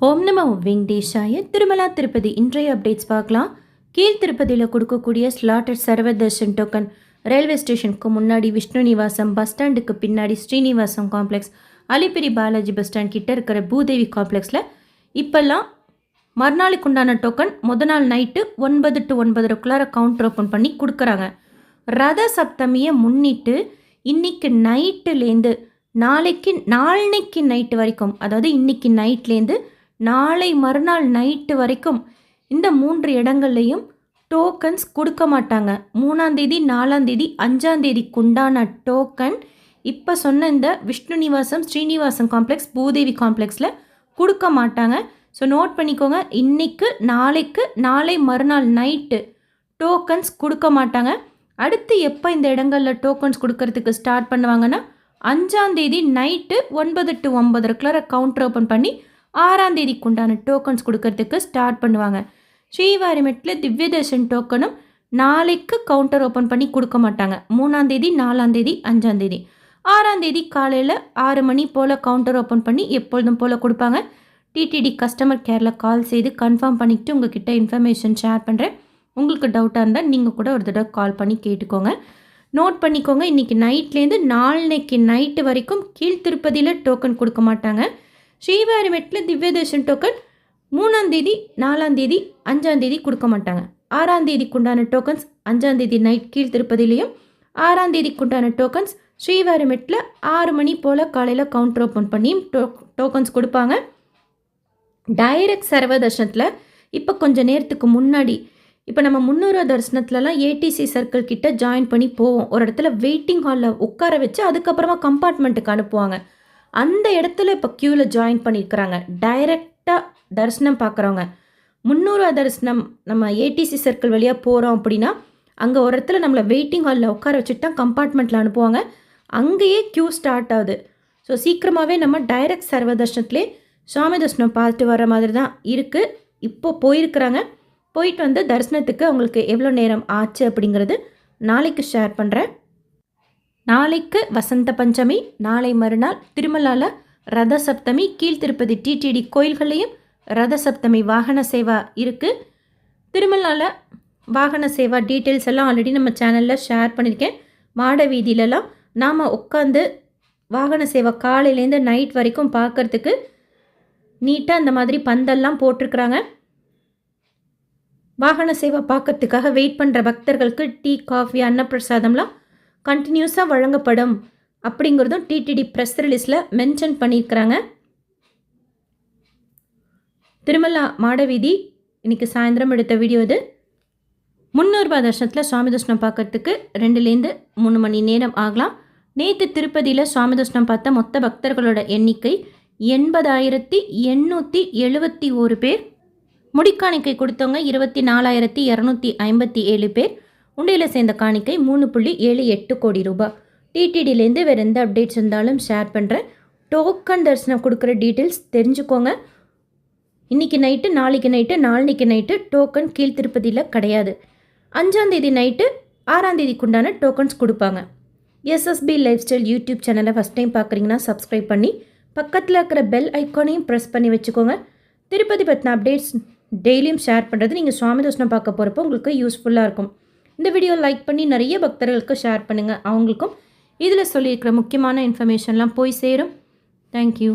ஓம் நமோ வெங்கடேஷாய. திருமலா திருப்பதி இன்றைய அப்டேட்ஸ் பார்க்கலாம். கீழ் திருப்பதியில் கொடுக்கக்கூடிய ஸ்லாட்டட் சர்வதர்ஷன் டோக்கன் ரயில்வே ஸ்டேஷனுக்கு முன்னாடி விஷ்ணு நிவாசம், பஸ் ஸ்டாண்டுக்கு பின்னாடி Srinivasam complex, Alipiri Balaji bus stand கிட்ட இருக்கிற பூதேவி காம்ப்ளெக்ஸில் இப்போல்லாம் மறுநாளுக்கு உண்டான டோக்கன் நாள் நைட்டு 9 to 9:30 கவுண்டர் ஓப்பன் பண்ணி கொடுக்குறாங்க. ரத சப்தமியை முன்னிட்டு இன்னைக்கு நைட்டுலேருந்து நாளைக்கு நைட்டு வரைக்கும், அதாவது இன்னைக்கு நைட்லேருந்து நாளை மறுநாள் நைட்டு வரைக்கும் இந்த 3 இடங்கள்லையும் டோக்கன்ஸ் கொடுக்க மாட்டாங்க. 3ஆம் தேதி, 4ஆம் தேதி, 5ஆம் தேதிக்குண்டான டோக்கன் இப்போ சொன்ன இந்த விஷ்ணு நிவாசம், ஸ்ரீனிவாசம் காம்ப்ளெக்ஸ், பூதேவி காம்ப்ளெக்ஸில் கொடுக்க மாட்டாங்க. ஸோ நோட் பண்ணிக்கோங்க. நாளைக்கு நாளை மறுநாள் நைட்டு டோக்கன்ஸ் கொடுக்க மாட்டாங்க. அடுத்து எப்போ இந்த இடங்களில் டோக்கன்ஸ் கொடுக்கறதுக்கு ஸ்டார்ட் பண்ணுவாங்கன்னா 5ஆம் தேதி நைட்டு 9 to 9:30 கவுண்டர் ஓப்பன் பண்ணி 6ஆம் தேதிக்குண்டான டோக்கன்ஸ் கொடுக்கறதுக்கு ஸ்டார்ட் பண்ணுவாங்க. ஸ்ரீவாரிமெட்டில் திவ்ய தர்ஷன் டோக்கனும் நாளைக்கு கவுண்டர் ஓப்பன் பண்ணி கொடுக்க மாட்டாங்க. 3ஆம் தேதி, 4ஆம் தேதி, 5ஆம் தேதி. 6ஆம் தேதி காலையில் 6 மணி போல் கவுண்டர் ஓப்பன் பண்ணி எப்பொழுதும் போல் கொடுப்பாங்க. டிடிடி கஸ்டமர் கேரில் கால் செய்து கன்ஃபார்ம் பண்ணிவிட்டு உங்ககிட்ட இன்ஃபர்மேஷன் ஷேர் பண்ணுறேன். உங்களுக்கு டவுட்டாக இருந்தால் நீங்கள் கூட ஒரு தடவை கால் பண்ணி கேட்டுக்கோங்க. நோட் பண்ணிக்கோங்க. இன்றைக்கி நைட்லேருந்து நாளைக்கு நைட்டு வரைக்கும் கீழ் திருப்பதியில் டோக்கன் கொடுக்க மாட்டாங்க. ஸ்ரீவாரிமெட்டில் திவ்ய தர்ஷன் டோக்கன் 3ஆம் தேதி, 4ஆம் தேதி, 5ஆம் தேதி கொடுக்க மாட்டாங்க. 6ஆம் தேதிக்குண்டான டோக்கன்ஸ் 5ஆம் தேதி நைட் கீழ் திருப்பதிலையும், 6ஆம் தேதிக்குண்டான டோக்கன்ஸ் ஸ்ரீவாரிமெட்டில் 6 மணி போல் காலையில் கவுண்டர் ஓப்பன் பண்ணி டோக்கன்ஸ் கொடுப்பாங்க. டைரக்ட் சர்வ தர்ஷனத்தில் இப்போ கொஞ்சம் நேரத்துக்கு முன்னாடி, இப்போ நம்ம 300 தரிசனத்துலலாம் ஏடிசி சர்க்கிள் கிட்ட ஜாயின் பண்ணி போவோம். ஒரு இடத்துல வெயிட்டிங் ஹாலில் உட்கார வச்சு அதுக்கப்புறமா கம்பார்ட்மெண்ட்டுக்கு அனுப்புவாங்க. அந்த இடத்துல இப்போ க்யூவில் ஜாயின் பண்ணியிருக்கிறாங்க. டைரெக்டாக தரிசனம் பார்க்குறவங்க 300 தரிசனம் நம்ம ஏடிசி சர்க்கிள் வழியாக போகிறோம் அப்படின்னா அங்கே ஒரு இடத்துல நம்மளை வெயிட்டிங் ஹாலில் உட்கார வச்சுட்டு தான் கம்பார்ட்மெண்ட்டில் அனுப்புவாங்க. அங்கேயே க்யூ ஸ்டார்ட் ஆகுது. ஸோ சீக்கிரமாகவே நம்ம டைரக்ட் சர்வ தர்ஷனத்துலேயே சுவாமி தர்சனம் பார்த்துட்டு வர மாதிரி தான் இருக்குது. இப்போ போயிருக்கிறாங்க. போயிட்டு வந்து தரிசனத்துக்கு அவங்களுக்கு எவ்வளோ நேரம் ஆச்சு அப்படிங்கிறது நாளைக்கு ஷேர் பண்ணுறேன். நாளைக்கு வசந்த பஞ்சமி, நாளை மறுநாள் திருமலாவில் ரத சப்தமி. கீழ் திருப்பதி டிடிடி கோயில்கள்லேயும் ரத சப்தமி வாகன சேவா இருக்குது. திருமலாவில் வாகன சேவா டீட்டெயில்ஸ் எல்லாம் ஆல்ரெடி நம்ம சேனலில் ஷேர் பண்ணியிருக்கேன். மாட வீதியிலலாம் நாம் உட்காந்து வாகன சேவா காலையிலேருந்து நைட் வரைக்கும் பார்க்குறதுக்கு நீட்டாக அந்த மாதிரி பந்தல்லாம் போட்டிருக்கிறாங்க. வாகன சேவை பார்க்கறதுக்காக வெயிட் பண்ணுற பக்தர்களுக்கு டீ, காஃபி, அன்னப்பிரசாதம்லாம் கண்டினியூஸாக வழங்கப்படும் அப்படிங்கிறதும் டிடிடி ப்ரெஸ் ரிலீஸில் மென்ஷன் பண்ணியிருக்கிறாங்க. திருமலா மாடவீதி இன்றைக்கி சாயந்தரம் எடுத்த வீடியோ இது. 300 தர்ஷனத்தில் சுவாமி தர்ஷனம் பார்க்கறதுக்கு 2லேருந்து 3 மணி நேரம் ஆகலாம். நேற்று திருப்பதியில் சுவாமி தர்ஷனம் பார்த்த மொத்த பக்தர்களோட எண்ணிக்கை 80,871 பேர். முடிக்காணிக்கை கொடுத்தவங்க 24,257 பேர். உண்டையில் சேர்ந்த காணிக்கை 3.78 கோடி ரூபாய். டிடிடிலேருந்து வேறு எந்த அப்டேட்ஸ் இருந்தாலும் ஷேர் பண்ணுறேன். டோக்கன் தரிசனம் கொடுக்குற டீட்டெயில்ஸ் தெரிஞ்சுக்கோங்க. இன்றைக்கி நைட்டு, நாளைக்கு நைட்டு, நாளைக்கு நைட்டு டோக்கன் கீழ் திருப்பதியில் கிடையாது. 5ஆம் தேதி நைட்டு, 6ஆம் தேதிக்குண்டான டோக்கன்ஸ் கொடுப்பாங்க. எஸ்எஸ்பி லைஃப் ஸ்டைல் யூடியூப் சேனலை ஃபஸ்ட் டைம் பார்க்குறீங்கன்னா சப்ஸ்கிரைப் பண்ணி பக்கத்தில் இருக்கிற பெல் ஐக்கானையும் ப்ரெஸ் பண்ணி வச்சுக்கோங்க. திருப்பதி பற்றின அப்டேட்ஸ் டெய்லியும் ஷேர் பண்ணுறது நீங்கள் சுவாமி தர்சனம் பார்க்க போகிறப்போ உங்களுக்கு யூஸ்ஃபுல்லாக இருக்கும். இந்த வீடியோ லைக் பண்ணி நிறைய பக்தர்களுக்கு ஷேர் பண்ணுங்கள். அவங்களுக்கும் இதில் சொல்லியிருக்கிற முக்கியமான இன்ஃபர்மேஷன்லாம் போய் சேரும். தேங்க்யூ.